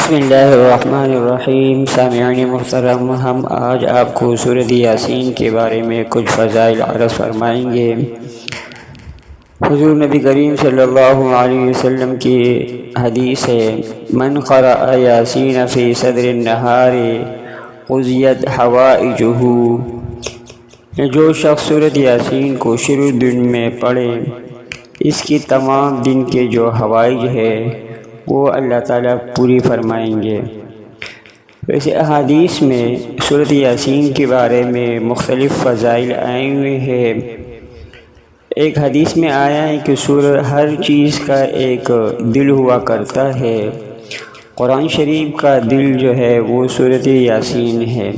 بسم اللہ الرحمن الرحیم۔ سامعین محترم، ہم آج آپ کو سورۃ یاسین کے بارے میں کچھ فضائل عرض فرمائیں گے۔ حضور نبی کریم صلی اللہ علیہ وسلم کی حدیث ہے، من قرأ یاسین فی صدر النہار قضیت حوائجہ، جو شخص سورۃ یاسین کو شروع دن میں پڑھے، اس کی تمام دن کے جو حوائج ہے وہ اللہ تعالیٰ پوری فرمائیں گے۔ ویسے احادیث میں سورۃ یاسین کے بارے میں مختلف فضائل آئے ہوئے ہیں۔ ایک حدیث میں آیا ہے کہ ہر چیز کا ایک دل ہوا کرتا ہے، قرآن شریف کا دل جو ہے وہ سورۃ یاسین ہے،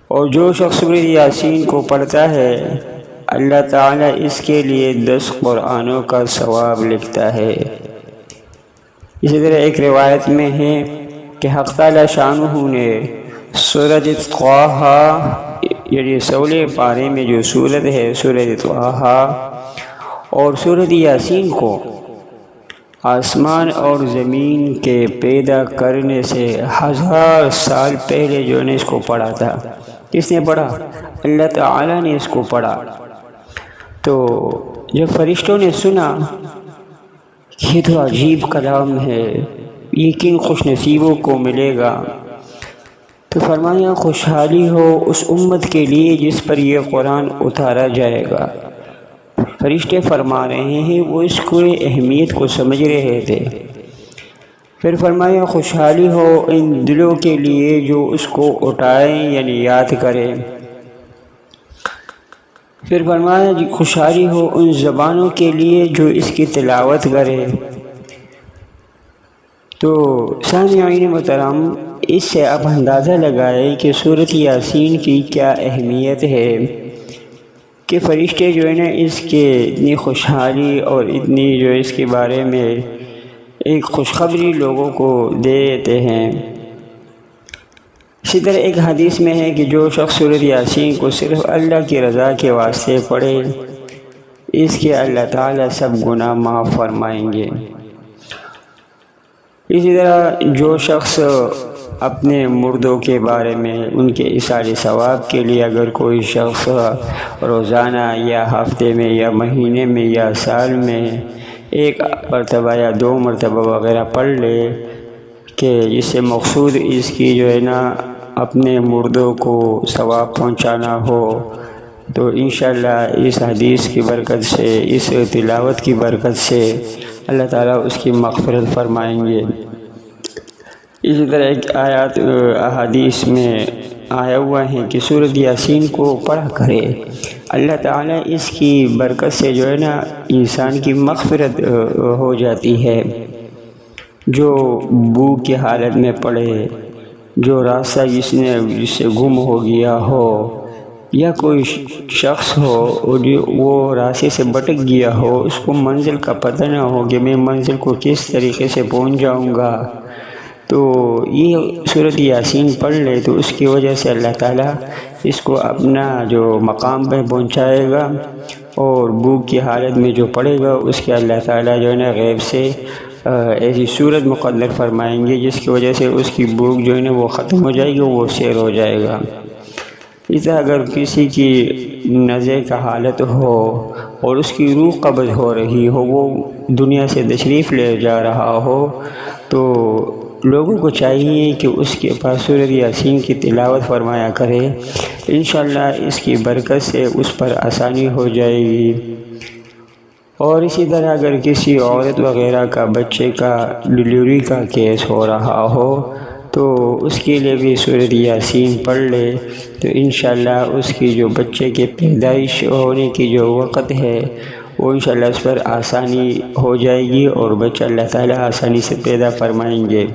اور جو شخص سورۃ یاسین کو پڑھتا ہے اللہ تعالیٰ اس کے لیے 10 قرآنوں کا ثواب لکھتا ہے۔ اسی طرح ایک روایت میں ہے کہ حق تعالیٰ شانہ نے سورۃ طٰہٰ، یعنی 16 پارے میں جو سورت ہے سورۃ طٰہٰ اور سورۃ یاسین کو آسمان اور زمین کے پیدا کرنے سے 1000 سال پہلے جو نے اس کو پڑھا تھا۔ کس نے پڑھا؟ اللہ تعالیٰ نے اس کو پڑھا۔ تو جب فرشتوں نے سنا یہ تو عجیب کلام ہے، یہ کن خوش نصیبوں کو ملے گا، تو فرمایا خوشحالی ہو اس امت کے لیے جس پر یہ قرآن اتارا جائے گا۔ فرشتے فرما رہے ہیں وہ اس کو اہمیت کو سمجھ رہے تھے۔ پھر فرمایا خوشحالی ہو ان دلوں کے لیے جو اس کو اٹھائیں یعنی یاد کریں۔ پھر فرمایا خوشحالی ہو ان زبانوں کے لیے جو اس کی تلاوت کرے۔ تو سامعین محترم، اس سے آپ اندازہ لگائیں کہ سورۃ یاسین کی کیا اہمیت ہے کہ فرشتے جو ہے نا اس کے اتنی خوشحالی اور اتنی جو اس کے بارے میں ایک خوشخبری لوگوں کو دیتے ہیں۔ اسی طرح ایک حدیث میں ہے کہ جو شخص سورۃ یاسین کو صرف اللہ کی رضا کے واسطے پڑھے، اس کے اللہ تعالیٰ سب گناہ معاف فرمائیں گے۔ اسی طرح جو شخص اپنے مردوں کے بارے میں ان کے ایصال ثواب کے لیے اگر کوئی شخص روزانہ یا ہفتے میں یا مہینے میں یا سال میں 1 مرتبہ یا 2 مرتبہ وغیرہ پڑھ لے کہ جس سے مقصود اس کی جو ہے نا اپنے مردوں کو ثواب پہنچانا ہو، تو انشاءاللہ اس حدیث کی برکت سے، اس تلاوت کی برکت سے اللہ تعالیٰ اس کی مغفرت فرمائیں گے۔ اسی طرح ایک احادیث میں آیا ہوا ہے کہ سورۃ یاسین کو پڑھا کرے، اللہ تعالیٰ اس کی برکت سے جو ہے نا انسان کی مغفرت ہو جاتی ہے۔ جو بھوک کی حالت میں پڑے، جو راستہ جس سے گم ہو گیا ہو، یا کوئی شخص ہو وہ راستے سے بھٹک گیا ہو، اس کو منزل کا پتہ نہ ہو کہ میں منزل کو کس طریقے سے پہنچ جاؤں گا، تو یہ سورۃ یاسین پڑھ لے تو اس کی وجہ سے اللہ تعالیٰ اس کو اپنا جو مقام پہ پہنچائے گا، اور بھوک کی حالت میں جو پڑے گا اس کے اللہ تعالیٰ جو ہے نا غیب سے ایسی صورت مقدر فرمائیں گے جس کی وجہ سے اس کی بھوک جو ہے نا وہ ختم ہو جائے گی، وہ سیر ہو جائے گا۔ اس طرح اگر کسی کی نزع کا حالت ہو اور اس کی روح قبض ہو رہی ہو، وہ دنیا سے تشریف لے جا رہا ہو، تو لوگوں کو چاہیے کہ اس کے پاس سورۃ یاسین کی تلاوت فرمایا کرے، انشاءاللہ اس کی برکت سے اس پر آسانی ہو جائے گی۔ اور اسی طرح اگر کسی عورت وغیرہ کا بچے کا ڈلیوری کا کیس ہو رہا ہو تو اس کے لیے بھی سورۃ یاسین پڑھ لے تو انشاءاللہ اس کی جو بچے کے پیدائش ہونے کی جو وقت ہے وہ انشاءاللہ اس پر آسانی ہو جائے گی، اور بچہ اللہ تعالیٰ آسانی سے پیدا فرمائیں گے۔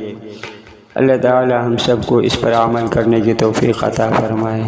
اللہ تعالیٰ ہم سب کو اس پر عمل کرنے کی توفیق عطا فرمائے۔